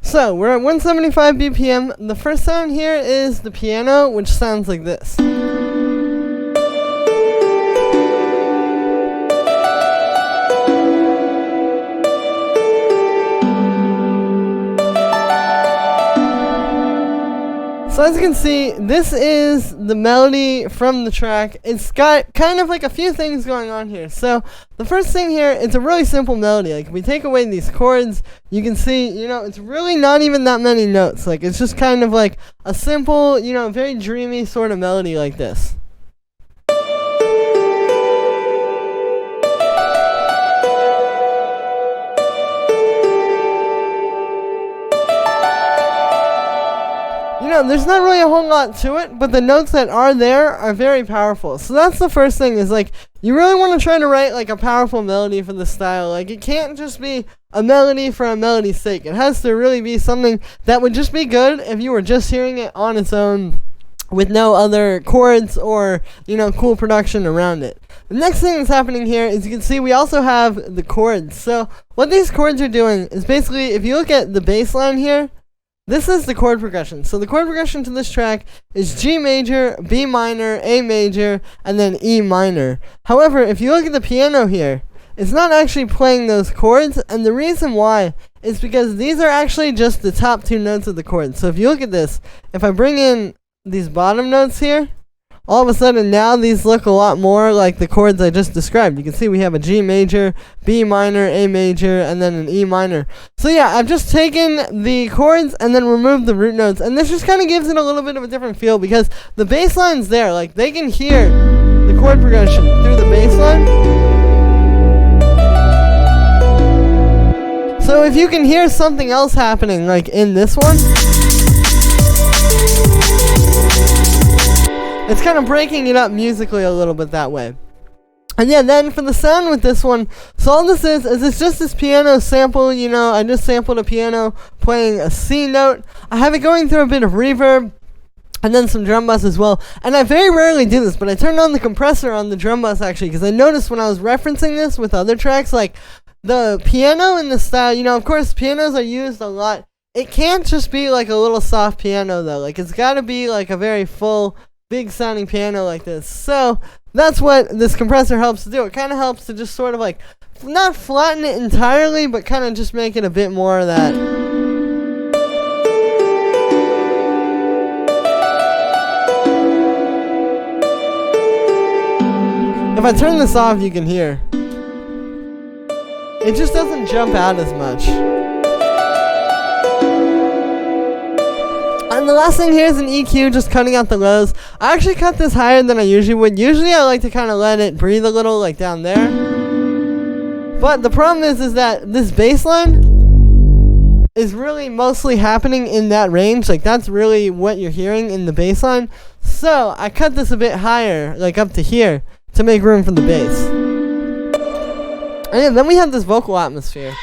So we're at 175 BPM. The first sound here is the piano, which sounds like this. So as you can see, this is the melody from the track. It's got kind of like a few things going on here. So the first thing here, it's a really simple melody. Like if we take away these chords, you can see, it's really not even that many notes. Like it's just kind of like a simple, very dreamy sort of melody like this. There's not really a whole lot to it, but the notes that are there are very powerful. So that's the first thing, is like, you really want to try to write like a powerful melody for the style. Like it can't just be a melody for a melody's sake. It has to really be something that would just be good if you were just hearing it on its own with no other chords or, cool production around it. The next thing that's happening here is you can see we also have the chords. So what these chords are doing is basically, if you look at the bass line here, this is the chord progression. So the chord progression to this track is G major, B minor, A major, and then E minor. However, if you look at the piano here, it's not actually playing those chords, and the reason why is because these are actually just the top two notes of the chord. So if you look at this, if I bring in these bottom notes here, all of a sudden now these look a lot more like the chords I just described. You can see we have a G major, B minor, A major, and then an E minor. So yeah, I've just taken the chords and then removed the root notes, and this just kind of gives it a little bit of a different feel because the bass line's there. Like they can hear the chord progression through the bass line. So if you can hear something else happening like in this one, it's kind of breaking it up musically a little bit that way. And yeah, then for the sound with this one, so all this is it's just this piano sample, I just sampled a piano playing a C note. I have it going through a bit of reverb, and then some drum bass as well. And I very rarely do this, but I turned on the compressor on the drum bass actually, because I noticed when I was referencing this with other tracks, like the piano in the style, of course pianos are used a lot. It can't just be like a little soft piano though. Like it's got to be like a very full, big sounding piano like this. So that's what this compressor helps to do. It kind of helps to just sort of like not flatten it entirely, but kind of just make it a bit more of that. If I turn this off, you can hear it just doesn't jump out as much. And the last thing here is an EQ, just cutting out the lows. I actually cut this higher than I usually would. Usually I like to kind of let it breathe a little, like down there. But the problem is that this bass line is really mostly happening in that range. Like that's really what you're hearing in the bass line. So I cut this a bit higher, like up to here, to make room for the bass. And yeah, then we have this vocal atmosphere.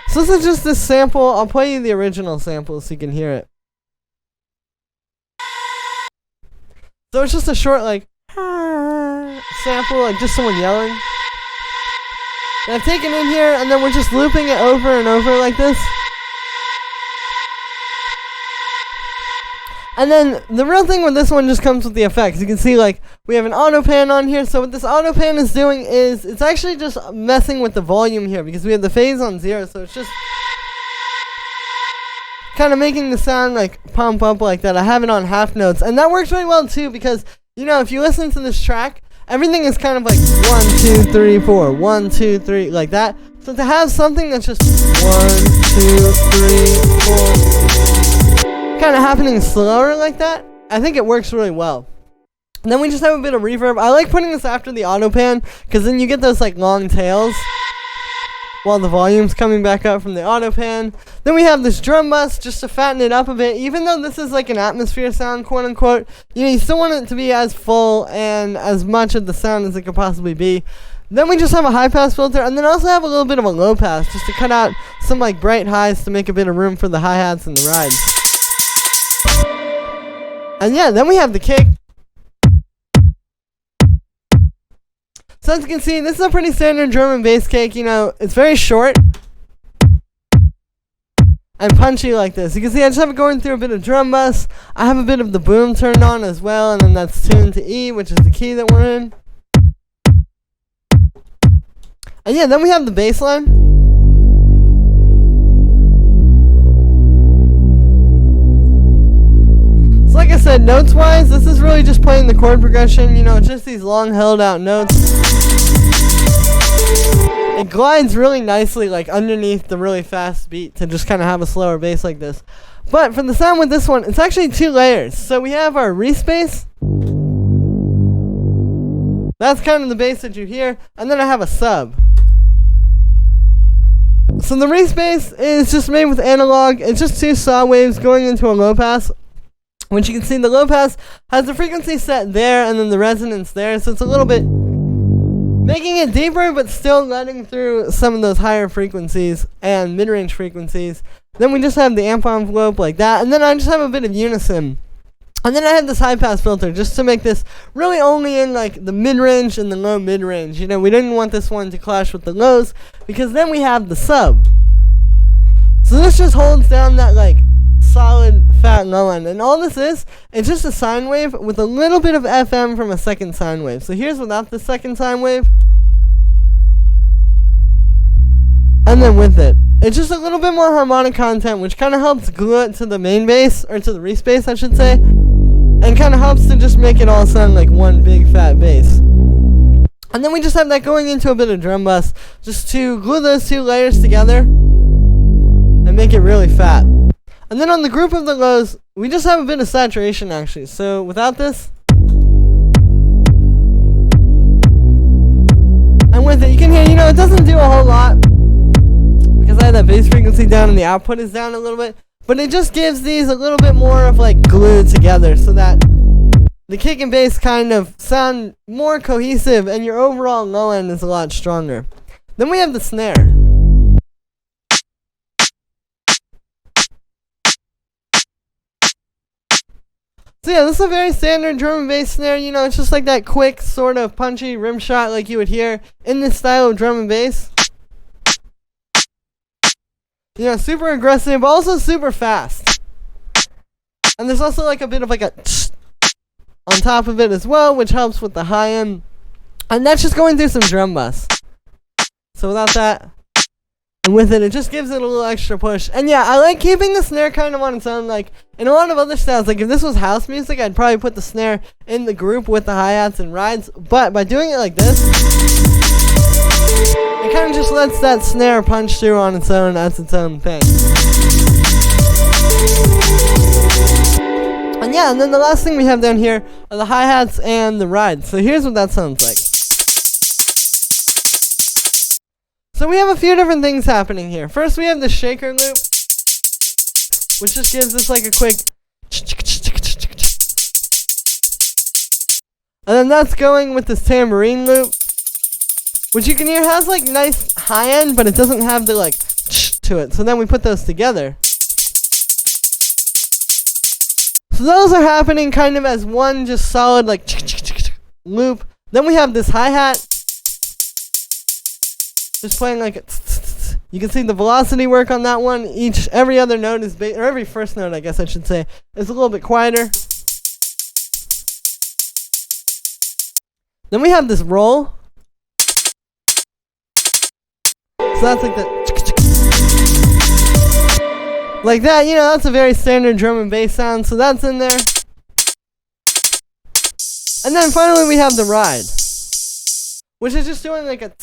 So this is just this sample. I'll play you the original sample so you can hear it. So it's just a short like sample, like just someone yelling. And I've taken in here and then we're just looping it over and over like this. And then the real thing with this one just comes with the effects. You can see like we have an auto pan on here. So what this auto pan is doing is it's actually just messing with the volume here because we have the phase on 0. So it's just kind of making the sound like pump up like that. I have it on half notes, and that works really well too because if you listen to this track, everything is kind of like 1, 2, 3, 4, 1, 2, 3 like that. So to have something that's just 1, 2, 3, 4 kind of happening slower like that, I think it works really well. And then we just have a bit of reverb. I like putting this after the auto pan because then you get those like long tails while the volume's coming back up from the auto pan. Then we have this drum bus just to fatten it up a bit. Even though this is like an atmosphere sound, quote unquote, you still want it to be as full and as much of the sound as it could possibly be. Then we just have a high pass filter, and then also have a little bit of a low pass just to cut out some like bright highs to make a bit of room for the hi-hats and the rides. And yeah, then we have the kick. So as you can see, this is a pretty standard drum and bass kick. It's very short. and punchy like this. You can see I just have it going through a bit of drum bus. I have a bit of the boom turned on as well, and then that's tuned to E, which is the key that we're in. And yeah, then we have the bass line. So like I said, notes wise, this is really just playing the chord progression, you know, just these long held out notes. It glides really nicely like underneath the really fast beat to just kind of have a slower bass like this. But for the sound with this one, it's actually 2 layers. So we have our Reese bass. That's kind of the bass that you hear. And then I have a sub. So the Reese bass is just made with analog. It's just 2 saw waves going into a low pass. Which you can see the low pass has the frequency set there and then the resonance there. So it's a little bit making it deeper, but still letting through some of those higher frequencies and mid-range frequencies. Then we just have the amp envelope like that, and then I just have a bit of unison. And then I have this high-pass filter just to make this really only in like the mid-range and the low mid-range. You know, we didn't want this one to clash with the lows, because then we have the sub. So this just holds down that like solid fat low end, and all this is, it's just a sine wave with a little bit of FM from a second sine wave. So here's without the second sine wave, and then with it, it's just a little bit more harmonic content, which kind of helps glue it to the main bass, or to the Reese bass I should say, and kind of helps to just make it all sound like one big fat bass. And then we just have that going into a bit of drum bus, just to glue those 2 layers together and make it really fat. And then on the group of the lows, we just have a bit of saturation actually. So without this, and with it, you can hear, you know, it doesn't do a whole lot because I have that bass frequency down and the output is down a little bit. But it just gives these a little bit more of like glue together so that the kick and bass kind of sound more cohesive and your overall low end is a lot stronger. Then we have the snare. So yeah, this is a very standard drum and bass snare. You know, it's just like that quick, sort of punchy rim shot like you would hear in this style of drum and bass. You know, super aggressive, but also super fast. And there's also like a bit of like a on top of it as well, which helps with the high end. And that's just going through some drum bus. So without that, and with it, it just gives it a little extra push. And yeah, I like keeping the snare kind of on its own. Like, in a lot of other styles, like if this was house music, I'd probably put the snare in the group with the hi-hats and rides. But by doing it like this, it kind of just lets that snare punch through on its own as its own thing. And yeah, and then the last thing we have down here are the hi-hats and the rides. So here's what that sounds like. So we have a few different things happening here. First, we have the shaker loop, which just gives us like a quick, and then that's going with this tambourine loop, which you can hear has like nice high end, but it doesn't have the like to it. So then we put those together. So those are happening kind of as one just solid like loop. Then we have this hi-hat. Just playing like you can see the velocity work on that one. Every other note is or every first note, I guess I should say, is a little bit quieter. Then we have this roll. So that's like the like that, you know, that's a very standard drum and bass sound, so that's in there. And then finally we have the ride, which is just doing like a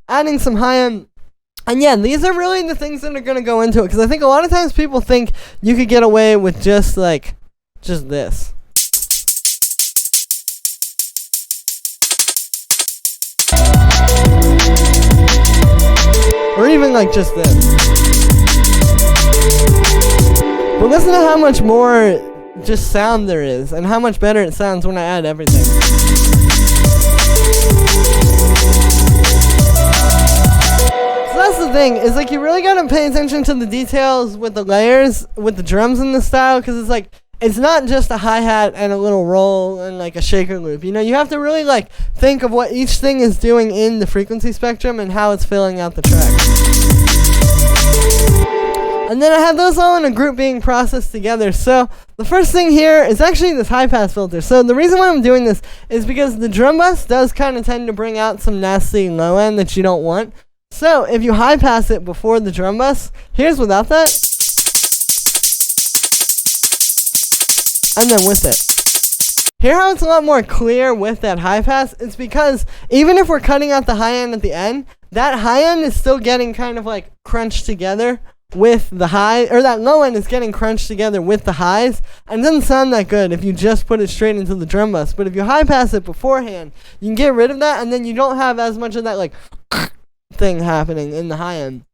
adding some high end. And yeah, these are really the things that are going to go into it, because I think a lot of times people think you could get away with just this. Or even like just this. But listen to how much more just sound there is, and how much better it sounds when I add everything. That's the thing, is like you really gotta pay attention to the details with the layers, with the drums in the style, because it's like, it's not just a hi-hat and a little roll and like a shaker loop. You know, you have to really like think of what each thing is doing in the frequency spectrum and how it's filling out the track. And then I have those all in a group being processed together. So the first thing here is actually this high pass filter. So the reason why I'm doing this is because the drum bus does kind of tend to bring out some nasty low end that you don't want. So if you high pass it before the drum bus, here's without that. And then with it. Hear how it's a lot more clear with that high pass? It's because even if we're cutting out the high end at the end, that high end is still getting kind of like crunched together with the high, or that low end is getting crunched together with the highs, and it doesn't sound that good if you just put it straight into the drum bus. But if you high pass it beforehand, you can get rid of that, and then you don't have as much of that like thing happening in the high end.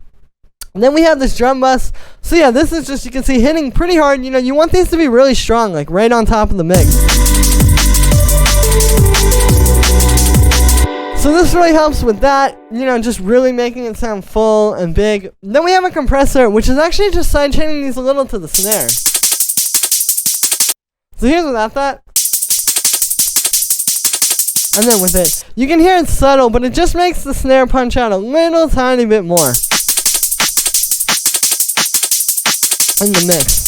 And then we have this drum bus. So yeah, this is just, you can see, hitting pretty hard. You know, you want these to be really strong, like right on top of the mix. So this really helps with that, you know, just really making it sound full and big. Then we have a compressor, which is actually just sidechaining these a little to the snare. So here's without that. And then with it. You can hear it's subtle, but it just makes the snare punch out a little tiny bit more in the mix.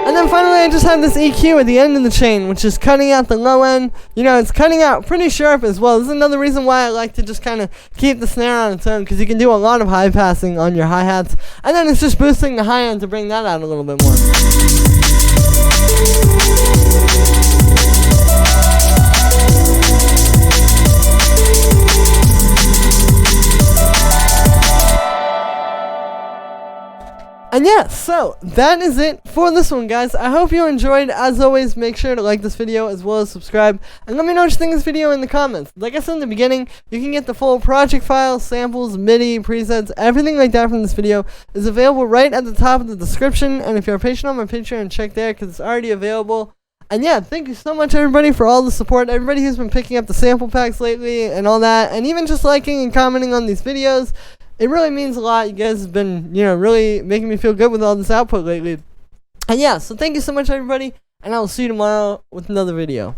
And then finally I just have this EQ at the end of the chain, which is cutting out the low end. You know, it's cutting out pretty sharp as well. This is another reason why I like to just kind of keep the snare on its own, because you can do a lot of high passing on your hi-hats. And then it's just boosting the high end to bring that out a little bit more. And yeah, so that is it for this one, guys. I hope you enjoyed. As always, make sure to like this video as well as subscribe. And let me know what you think of this video in the comments. Like I said in the beginning, you can get the full project file, samples, MIDI, presets, everything like that from this video is available right at the top of the description. And if you're a patron on my Patreon, check there because it's already available. And yeah, thank you so much, everybody, for all the support. Everybody who's been picking up the sample packs lately and all that. And even just liking and commenting on these videos. It really means a lot. You guys have been, you know, really making me feel good with all this output lately. And yeah, so thank you so much, everybody. And I will see you tomorrow with another video.